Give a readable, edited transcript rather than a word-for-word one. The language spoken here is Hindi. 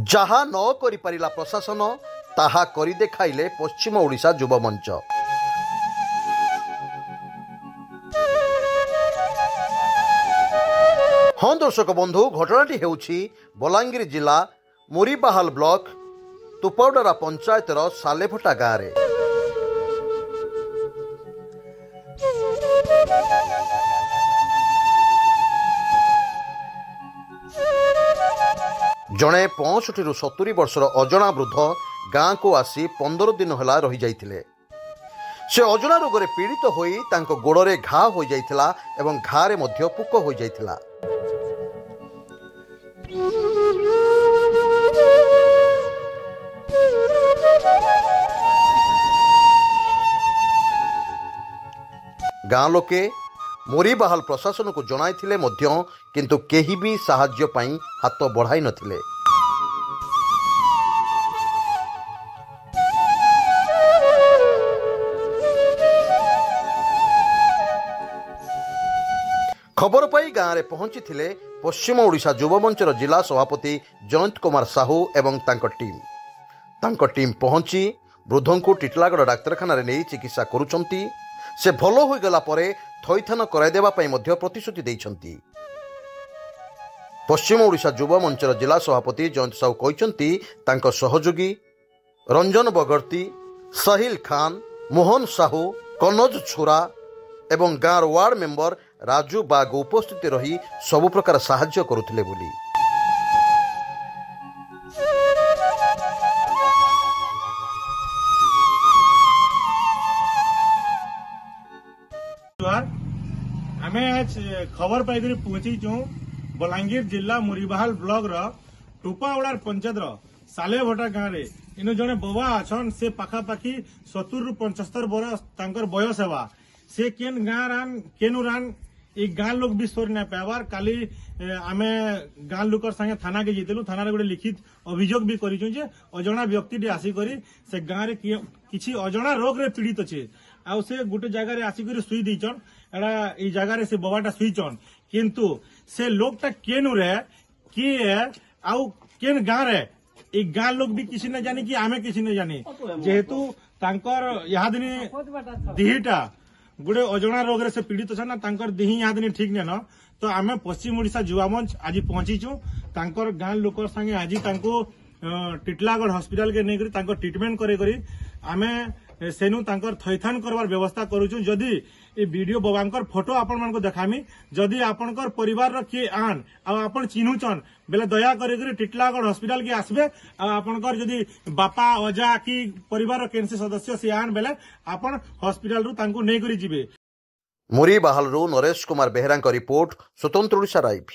जहा न करि परिला प्रशासन ताहा करि देखाइले पश्चिम ओडिशा युवा मंच। हाँ दर्शक बंधु, घटनाटी हेउछि बलांगीर जिला मुरीबाहाल ब्लॉक तुपौडरा पंचायतर सालेभटा गाँव में। जड़े 65 ରୁ 70 वर्षर अजना वृद्ध गाँ को आसी 15 दिन है रही जाइथिले। से अजना रोग पीड़ित होई तांको गोड़े घा हो जाइथिला एवं घारे मध्य पुक हो जाइथिला। गाँ लोके मुरीबाहाल प्रशासन को जणाइथिले मध्य किंतु केही भी साहाय्य पाई हाथ बढ़ाई नथिले। खबर पाई गाँव में पहुंची थिले पश्चिम ओडिशा युवा मंचर जिला सभापति जयंत कुमार साहू एवं तांको टीम पहुंची वृद्ध को टिटलागढ़ डाक्तरखाना नहीं चिकित्सा करुचंती। से भल हो गला परे थैथान कराइदेबा पई मध्य प्रतिश्रुति दैछंती। पश्चिम ओडिशा युवा मंचर जिला सभापति जयंत साहू कहते तांको सहयोगी रंजन बगर्ती, साहिल खान, मोहन साहू, कनज छुरा एवं गाँव वार्ड मेंबर राजू बाग उपस्थित रही सबु प्रकार साहाय्य करुथिले बोली। आमे आज खबर पाई पहुंची बलांगीर जिला मुरीबाहाल ब्लॉक टुपाओडार पंचायत सालेभटा गाँव में इन जड़े बबा अच्छन से पाखापाखि 70 ରୁ 75 बरस तांकर बयस हेबा। से केन गाँ रान केनु रान ई गाँ लोक भी सोरी ना पाइबार। काली आमे गाँ लोकर संगे थाना के जीतेलु। थाना रे गोटे लिखित अभियोग भी करिछु जे अजणा व्यक्ति आसी करी से गाँ रे किछि अजणा रोग रे पीड़ित अछि आ से गोटे जगह रे आसी करी सुई दिचन। एडा ई जगह रे से बबाटा सुईचन किंतु से लोकटा केनु रे की आउ केन गाँ रे ई गाँ लोक भी किसी न जानी कि आमे किसी न जानी। जेहेतु तांकर यहाँ दिनी दिहिटा गुड़े अजणा रोग से पीड़ित अच्छा ना तांकर देही यहाँ दिन ठीक नहीं न। तो आमे पश्चिम ओडिशा युवा मंच आज पहुंचीचु तांकर गाँ लोकर संगे आज तांको टिटलागढ़ हॉस्पिटल के नहीं तांको ट्रीटमेंट करे आमे सेनु तांकर थैथान करवार व्यवस्था करूछु। जदि ए वीडियो बबांकर फोटो आपण मान को देखामी, जदि आपनकर परिवार रो के आन आ आपण चिन्हुचन बेले दया करे टिटलागढ़ हॉस्पिटल के आसबे। आ आपनकर जदि बापा अजा की परिवार रो केनसे सदस्य से आन बेले आपण हॉस्पिटल रु तांको नै करी जिबे। मुरीबाहाल रु नरेश कुमार बेहरा रिपोर्ट, स्वतंत्र ओडिशा लाइव।